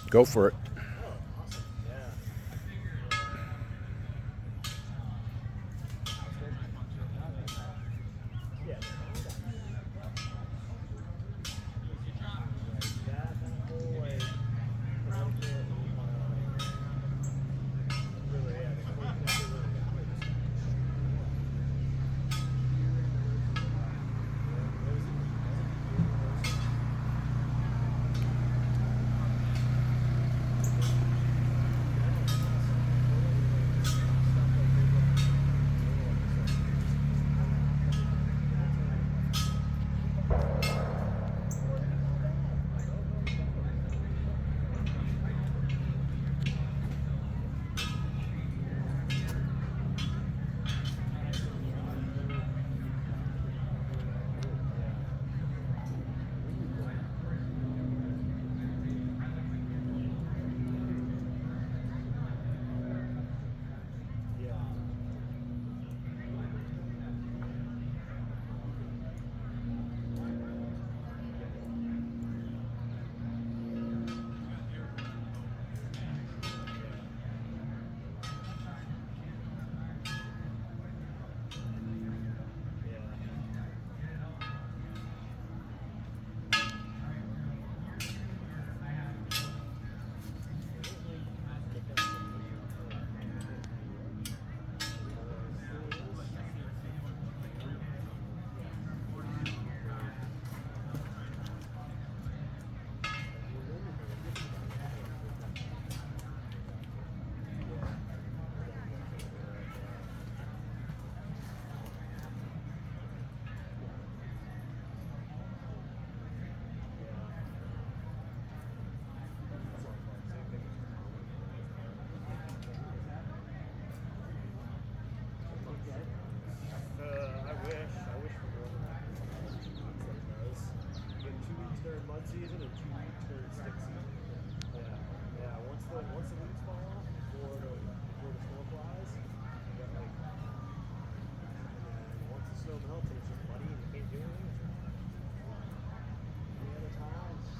Go for it. Season and 2 weeks during stick season. Yeah. Once the leaves fall off before the snow flies, you got like, and once the snow melts and it's just muddy and you can't do anything, any other time, it's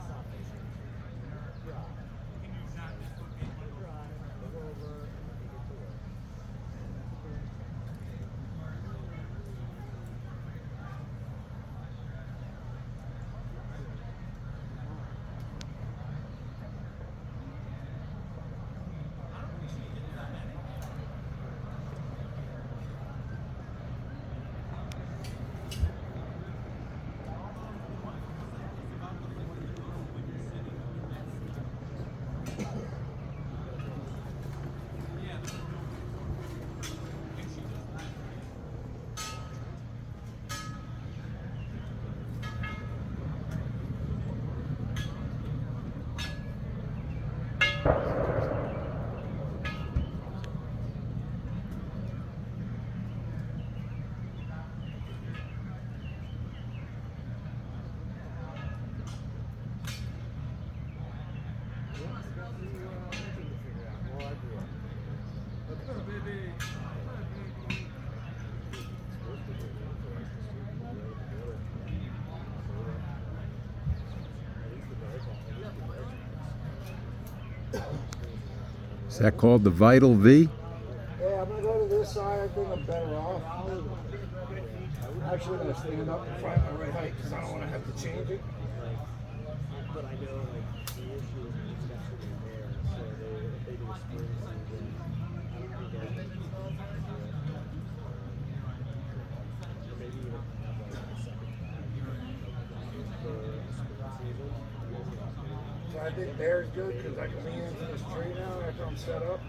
not fishing. Dry. Dry. Go over and you get to work. Is that called the Vital V? Yeah, I'm going to go to this side. I think I'm better off. I'm actually going to stand up and find my right height because I don't want to have to change it. But I know like the issue is it's actually there. So if they do a spring season, I don't think or maybe even have like a second time for a spring season. So I think there's good because I can lean into this tree now after I'm set up.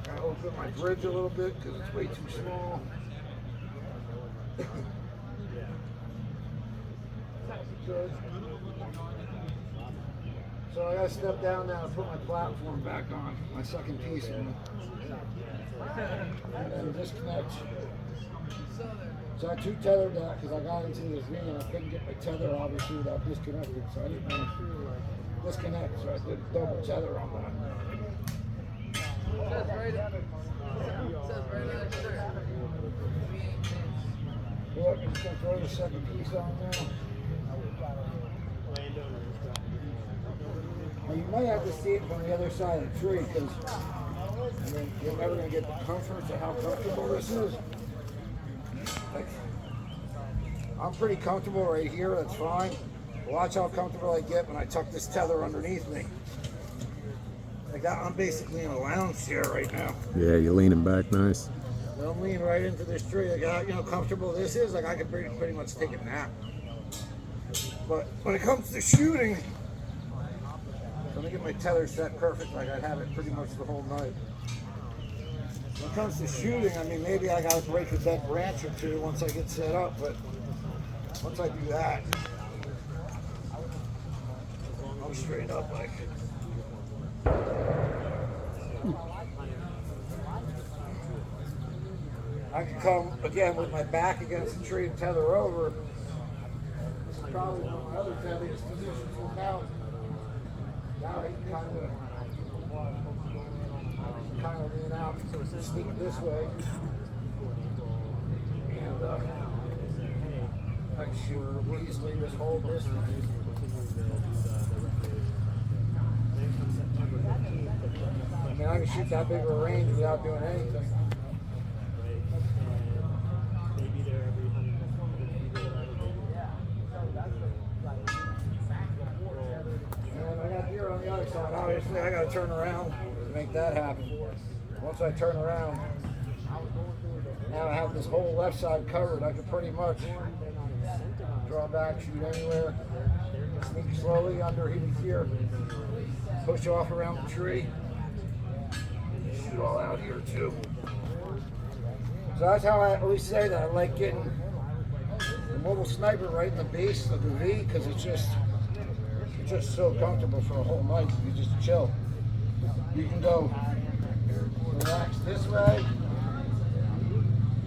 I open my bridge a little bit because it's way too small. Good. So I gotta step down now and put my platform back on, my second piece in. And then disconnect. So I two-tethered that because I got into this V and I couldn't get my tether obviously without disconnecting. So I didn't want to disconnect, so I did a double tether on that. Well, I'm just gonna throw the second piece on now. Now you might have to see it from the other side of the tree because I mean, you're never going to get the comfort of how comfortable this is. Like, I'm pretty comfortable right here, that's fine. But watch how comfortable I get when I tuck this tether underneath me. Like that, I'm basically in a lounge chair right now. Yeah, you're leaning back nice. I'm leaning right into this tree. Like how comfortable this is. Like I could pretty much take a nap. But when it comes to shooting, let me get my tether set perfect. Like I have it pretty much the whole night. When it comes to shooting, I mean maybe I gotta break a dead branch or two once I get set up. But once I do that, I'm straight up like. I can come again with my back against the tree and tether over. This is probably one of my other deadliest positions from now. Now I can kind of lean out, sneak this way, and I can shoot easily this whole distance. I mean, I can shoot that big of a range without doing anything. And I got deer on the other side. Obviously, I got to turn around to make that happen. Once I turn around, now I have this whole left side covered. I can pretty much draw back, shoot anywhere, sneak slowly under here, push off around the tree, shoot all out here too. So that's how I always say that I like getting the mobile sniper right in the base of the V because it's just so comfortable for a whole night. You just chill. You can go relax this way.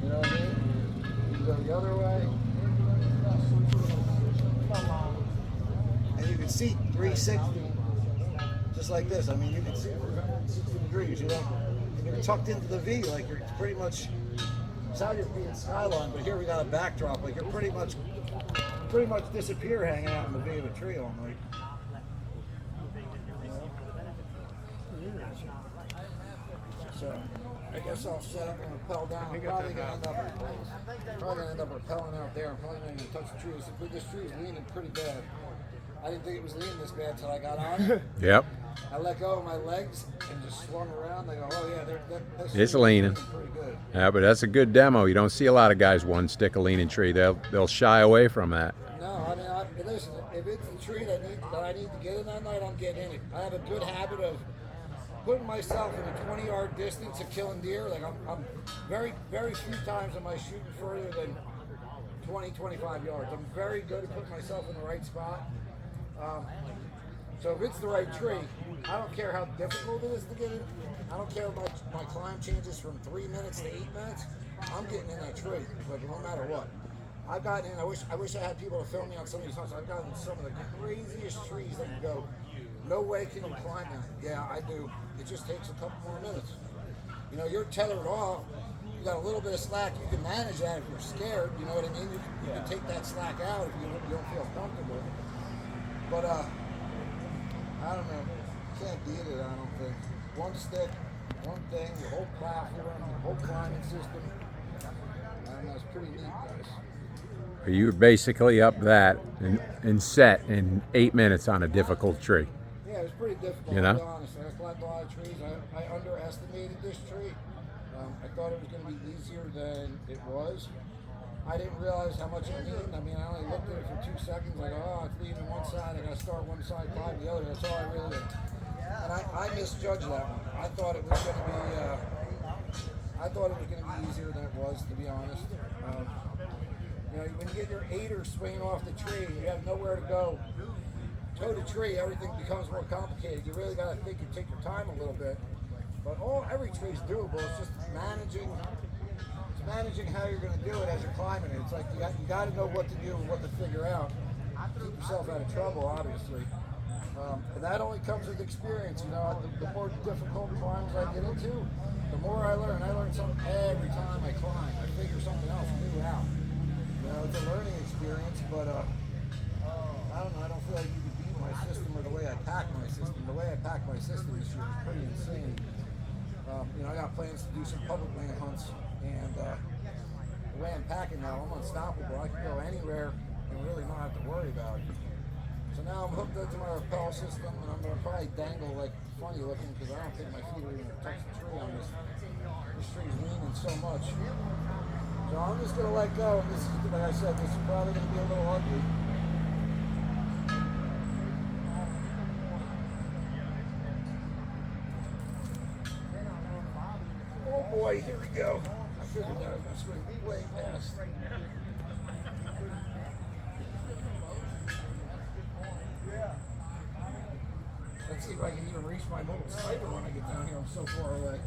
You know what I mean? You can go the other way. And you can see 360 just like this. I mean, you can see 360 degrees, you know? And you're tucked into the V, like you're pretty much, it's how you're being skyline, but here we got a backdrop, like you're pretty much disappear hanging out in the V of a tree all night. So, I guess I'll set up and rappel down. I'm probably gonna end up rappelling out there. I'm probably not gonna touch the trees. This tree's leaning pretty bad. I didn't think it was leaning this bad until I got on it. Yep. I let go of my legs and just swung around. I go, oh yeah, it's leaning. Pretty good. Yeah, but that's a good demo. You don't see a lot of guys one stick a leaning tree. They'll shy away from that. No, I mean, listen. If it's the tree that I need to get in that night, I'm getting in it. I have a good habit of putting myself in a 20-yard distance of killing deer. Like I'm very, very few times am I shooting further than 20, 25 yards. I'm very good at putting myself in the right spot. So if it's the right tree, I don't care how difficult it is to get in. I don't care if my climb changes from 3 minutes to 8 minutes. I'm getting in that tree, like no matter what. I've gotten in. I wish I had people to film me on some of these hunts. I've gotten in some of the craziest trees that you go, no way can you climb that. Yeah, I do. It just takes a couple more minutes. You know, you're tethered off. You got a little bit of slack. You can manage that if you're scared. You know what I mean? You can take that slack out if you don't feel comfortable. But I don't know. Can't beat it. I don't think. One stick, one thing, the whole platform, the whole climbing system. And that's pretty neat, guys. You were basically up that and set in 8 minutes on a difficult tree. Yeah, it was pretty difficult, you know? to be honest. I climbed a lot of trees. I underestimated this tree. I thought it was going to be easier than it was. I didn't realize how much it leaned. I mean, I only looked at it for 2 seconds, like, oh, it's leaning one side. I got to start one side, climb the other. That's all I really did. And I misjudged that one. I thought it was going to be easier than it was, to be honest. You know, when you get your aider swinging off the tree, you have nowhere to go. Toe to tree, everything becomes more complicated. You really got to think and take your time a little bit. But every tree is doable. It's just managing how you're going to do it as you're climbing it. It's like you got to know what to do and what to figure out. Keep yourself out of trouble, obviously. And that only comes with experience. You know, the more difficult climbs I get into, the more I learn. I learn something every time I climb. I figure something else new out. You know, it's a learning experience, but I don't know. I don't feel like you can beat my system or the way I pack my system. The way pack my system this year. It's pretty insane. You know, I got plans to do some public land hunts, and the way I'm packing now, I'm unstoppable. I can go anywhere and really not have to worry about it. So now I'm hooked up to my rappel system, and I'm going to probably dangle like funny looking because I don't think my feet are even touch the tree on this. This tree's leaning so much. So I'm just going to let go. And this is, like I said, this is probably going to be a little ugly. Oh boy, here we go. I figured that was going to swing way fast. Let's see if I can even reach my little sniper when I get down here. I'm so far away.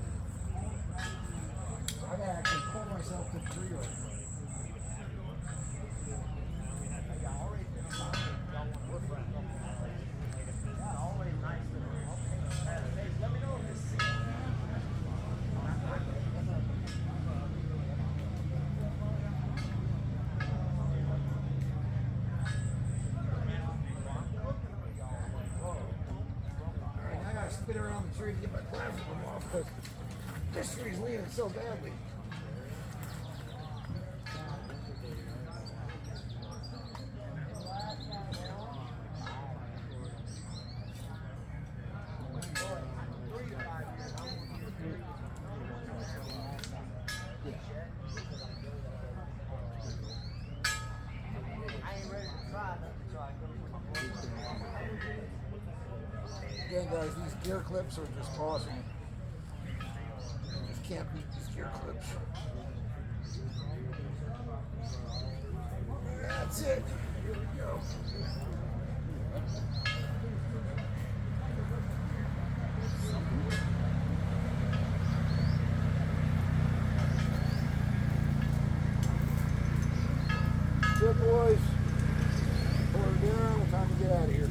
So I gotta actually pull myself to the tree right now. Spin around the tree to get my platform off because this tree's leaning so badly. Again, guys, these gear clips are just awesome. You just can't beat these gear clips. That's it. Here we go. Good boys. Pull her down. Time to get out of here.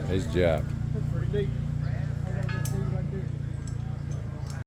Nice job. That's pretty neat.